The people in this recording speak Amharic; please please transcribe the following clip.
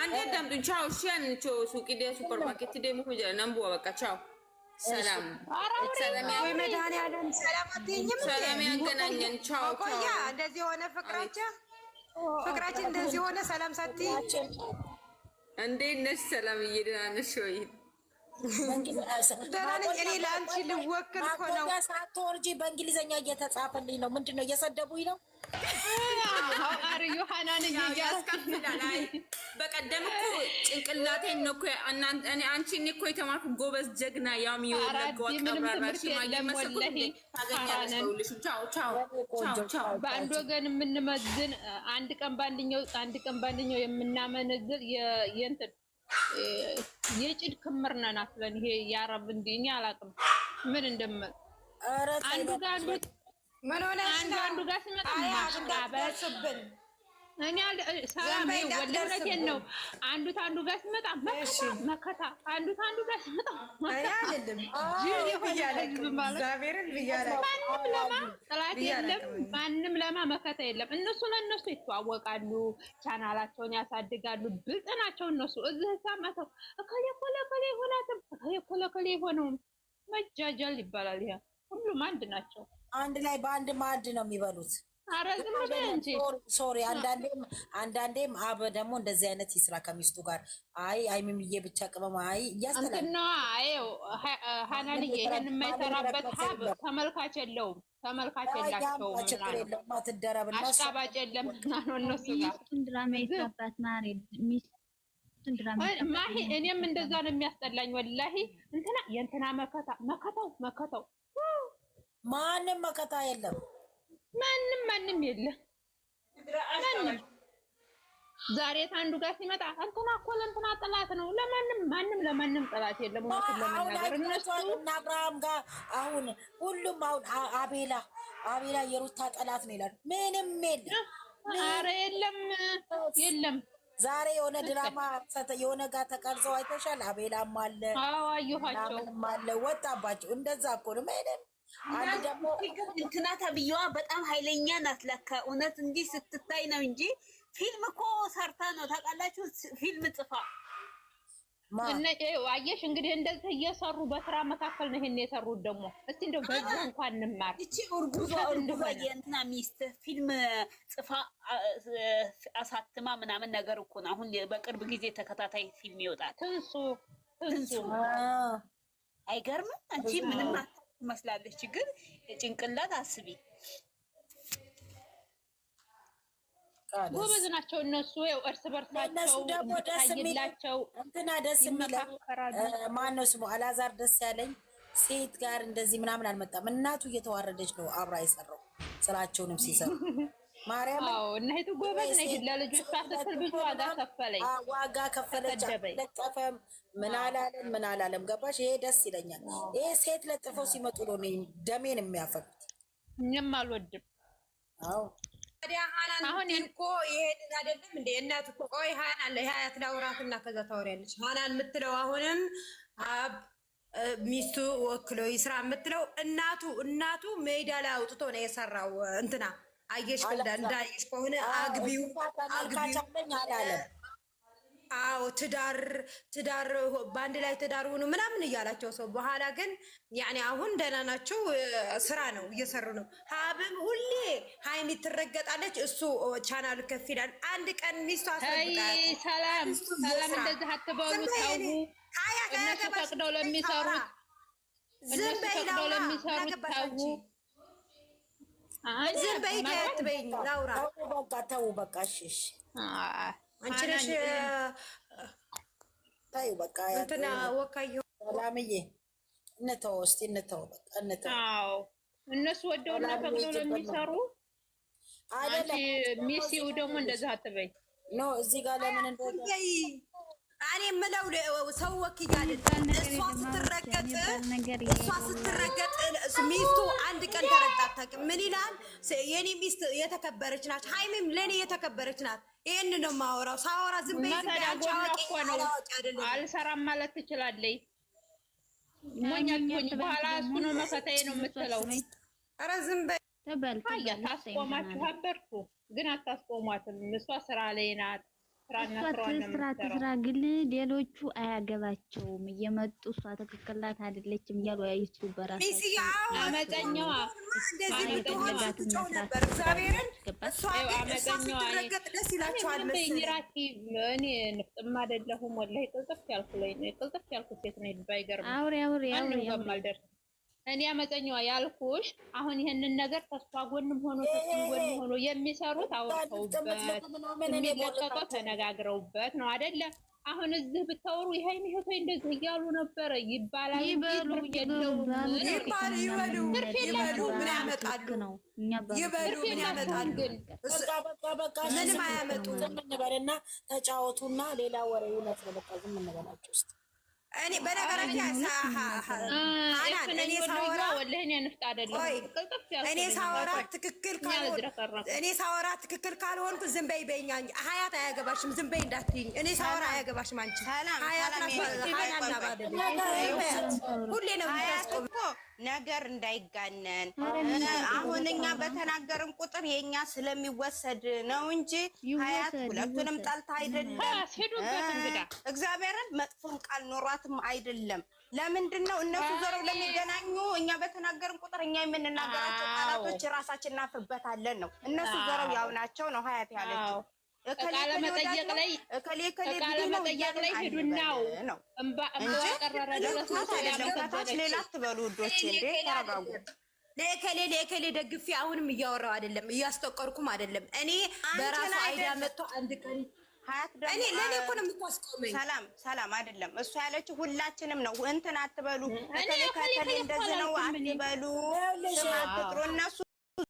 አንዴ ዳምጡኝ። ቻው። እሺ አንቺው ሱቅ ደ ሱፐር ማርኬት ደ ሙኩ ነምቦ በቃ ቻው። ሰላም ወይ መድኃኒዓለም ሰላም አትይኝም? ሰላም ያገናኘን። ቻው ቆያ እንደዚህ ሆነ ፍቅራችን እንደዚህ ሆነ። ሰላም ሳትይ እንዴት ነሽ? ሰላም ደህና ነሽ ወይ? ደህና ነኝ። እኔ ለአንቺ ልወክል እኮ ነው። ሳትወርጂ በእንግሊዝኛ እየተጻፈልኝ ነው። ምንድን ነው እየሰደቡኝ ነው? አረ ዮሐናን ያስከፍላል። አይ በቀደም እኮ ጭንቅላቴን ነው እኮ እኔ አንቺን እኮ የተማርኩ ጎበዝ ጀግና ያም ይወለቀው አቀራራሽ ማይመስል ታገኛለሽ። ቻው ቻው ቻው። በአንድ ወገን የምንመዝን አንድ ቀን ባንደኛው የምናመነዝር የእንትን የጭድ ክምር ነን አስለን ይሄ ያረብ እንዴ እኔ አላውቅም ምን እንደምል አንዱ ጋር ምን ሆነ አንዱ ጋር ሲመጣ ማሽቃበጥብን እኔ ሰላም ወለረቴን ነው አንዱ ታንዱ ጋር ሲመጣ መከታ አንዱ ታንዱ ጋር ሲመጣ አይደለም እግዚአብሔርን ብያለሁ። ማንም ለማ ጥላት የለም ማንም ለማ መከታ የለም። እነሱ ለነሱ ይተዋወቃሉ፣ ቻናላቸውን ያሳድጋሉ፣ ብልጥ ናቸው እነሱ። እዚህ ሳመተው እከሌ ሆነው መጃጃል ይባላል። ይሄ ሁሉም አንድ ናቸው። አንድ ላይ በአንድ ማዕድ ነው የሚበሉት። ኧረ ዝም ብለህ እንጂ ሶሪ። አንዳንዴም አበ ደግሞ እንደዚህ አይነት ይስራ ከሚስቱ ጋር። አይምምዬ ብቻ ቅመማ እያስተላልፍ አየው ሀናንዬ ይሄን የማይሰራበት ሀብ ተመልካች የለውም፣ ተመልካች የላቸውም። ችግር የለውም አትደረብና አሽቃባጭ የለም ና ነው እነሱ ጋር ድራማ ይሰራባት ማሪ ማሂ እኔም እንደዛ ነው የሚያስጠላኝ ወላሂ። የእንትና መከታው ማንም መከታ የለም። ማንም የለም። ማንም ዛሬ ታንዱ ጋር ሲመጣ እንትና ጠላት ነው። ማንም ጠላት የለም። ወጥቶ ለመናገር እነሱ እና አብርሃም ጋር አሁን ሁሉም አሁን አቤላ የሩታ ጠላት ነው ይላል። ምንም የለም። ኧረ የለም። ዛሬ የሆነ ድራማ የሆነ ጋር ተቀርጸው አይተሻል። አቤላም አለ አየኋቸው አለ ወጣባቸው። እንደዛ እኮ ነው። ምንም አንድ ደግሞ እንትና ተብዬዋ በጣም ኃይለኛ ናት ለካ። እውነት እንዲህ ስትታይ ነው እንጂ ፊልም እኮ ሰርታ ነው ታውቃላችሁ። ፊልም ጽፋ አየሽ እንግዲህ እንደዚህ እየሰሩ በስራ መካከል ነው ይሄን የሰሩት። ደግሞ እስቲ እንደው በዛ እንኳን እንማር። እቺ እርጉዟ የእንትና ሚስት ፊልም ጽፋ አሳትማ ምናምን ነገር እኮ ነው። አሁን በቅርብ ጊዜ ተከታታይ ፊልም ይወጣል። ትንሱ አይገርምም? አንቺ ምንም ትመስላለች፣ ግን ጭንቅላት አስቢ። ጎበዝ ናቸው እነሱ። ያው እርስ በርሳቸው ደግሞ ደስ የሚላቸው እንትና ደስ የሚለው ማነው ስሙ አላዛር ደስ ያለኝ ሴት ጋር እንደዚህ ምናምን አልመጣም። እናቱ እየተዋረደች ነው አብራ የሰራው ስራቸውንም ሲሰሩ ማርያም እና ሄቱ ጎበዝ ነኝ። ለልጆቿ ስትል ብዙ ዋጋ ከፈለች። ለጠፈም ምን አላለም ገባሽ? ይሄ ደስ ይለኛል። ይሄ ሴት ለጥፈው ሲመጡ ነው ደሜን የሚያፈሉት። እኔም አልወድም። ታዲያ ሀናን እኮ ይሄንን አይደለም እንደ እናት እኮ ቆይ ሀናን ለሀያት ላውራትና ከዛ ታወሪያለች። ሀናን የምትለው አሁንም ሚስቱ ወክሎ ይስራ የምትለው እናቱ ሜዳ ላይ አውጥቶ ነው የሰራው። እንትና አየሽ እንዳየሽ ከሆነ አግቢው አላለም። አዎ ትዳር በአንድ ላይ ትዳር ሆኖ ምናምን እያላቸው ሰው በኋላ ግን ያኔ አሁን ደህና ናቸው። ስራ ነው እየሰሩ ነው። ሀብም ሁሌ ሀይሚ ትረገጣለች፣ እሱ ቻናሉ ከፍ ይላል። አንድ ቀን ሚስቱ ሰላም እንደዚህ አትበሉ ተው። እነሱ ፈቅደው ለሚሰሩት ዝም በይ ተው። ዝም በይ ትበይኝ ላውራ ተው በቃ እሺ። አንቺ ነሽ ታዩ በቃ እንትና ወካየው ሰላምዬ እንተው እስቲ እንተው በቃ እንተው። አዎ እነሱ ወደውና ፈቅደው ለሚሰሩ አይደለም። ሚሲው ደግሞ እንደዛ አትበይ ኖ እዚህ ጋር ለምን እንደሆነ እኔ የምለው ሰው ወክያለሁ። እሷ ስትረገጥ ሚስቱ አንድ ቀን ተረግጣ አታውቅም። ምን ይላል? የኔ ሚስት የተከበረች ናት፣ ሀይሚም ለኔ የተከበረች ናት። ይሄን ነው የማወራው። ሳወራ ዝም በይ አልሰራም ማለት ትችላለች። ሞኛልኩኝ በኋላ እሱ ነው መከታዬ ነው የምትለው። ኧረ ዝም በይ ታስቆማችሁ አበርቱ፣ ግን አታስቆሟትም። እሷ ስራ ላይ ናት። ትስራ ግን ሌሎቹ አያገባቸውም። እየመጡ እሷ ትክክል ናት አይደለችም እያሉ ያይሱ በራሳቸው አመፀኛዋ እንደዚህ ብትሆን ስትጮህ ነበር። እግዚአብሔርን እሷ ስትረገጥ ደስ ይላቸዋል መሰለኝ። እኔ ንፍጥም አይደለሁም ወላሂ ቅልጥፍ ያልኩ ሴት ነኝ። ባይገርም አውሪ እኔ አመፀኛዋ ያልኩሽ አሁን ይሄንን ነገር ተስፋ ጎንም ሆኖ የሚሰሩት አውርተውበት የሚለቀቀው ተነጋግረውበት ነው አይደለ? አሁን እዚህ ብታወሩ ይሄን ይሄ እንደዚህ እያሉ ነበረ ይባላል። ይበሉ ምን ያመጣሉ? በቃ ምንም አያመጡም። ዝም እንበልና ተጫወቱና ሌላ ወሬ ይነት ነው። በቃ ዝም እንበላችሁ ውስጥ እኔ በነገራችን እኔ ሳወራ ትክክል ካልሆንኩ ዝም በይ በይኝ። ሀያት አያገባሽም፣ ዝም በይ እንዳትይኝ። እኔ ሳወራ አያገባሽም። አንቺ ሁሌ ነው የምታስቆም ነገር እንዳይጋነን። አሁን እኛ በተናገርን ቁጥር የኛ ስለሚወሰድ ነው እንጂ ሀያት ሁለቱንም ጠልታ አይደለም። እግዚአብሔርን መጥፎም ቃል ኖሯትም አይደለም። ለምንድን ነው እነሱ ዘረው ለሚገናኙ እኛ በተናገርን ቁጥር እኛ የምንናገራቸው ቃላቶች ራሳችን እናፍርበታለን ነው። እነሱ ዘረው ያው ናቸው ነው ሀያት ያለችው። ቃለ መጠየቅ ላይ ሄዱናው እንባ ቀረረ ድረስ ከታች ሌላ አትበሉ ውዶች። እንዴ ተረጋጉ። ለከሌ ደግፌ አሁንም እያወራው አይደለም፣ እያስጠቀርኩም አይደለም። እኔ በራሱ አይዲያ መጥቶ አንድ ቀን እኔ ለኔ እኮ ነው የምታስቆመኝ። ሰላም አይደለም እሱ ያለችው ሁላችንም ነው። እንትን አትበሉ፣ ከሌ እንደዚህ ነው አትበሉ፣ ስም አትጥሩ። እነሱ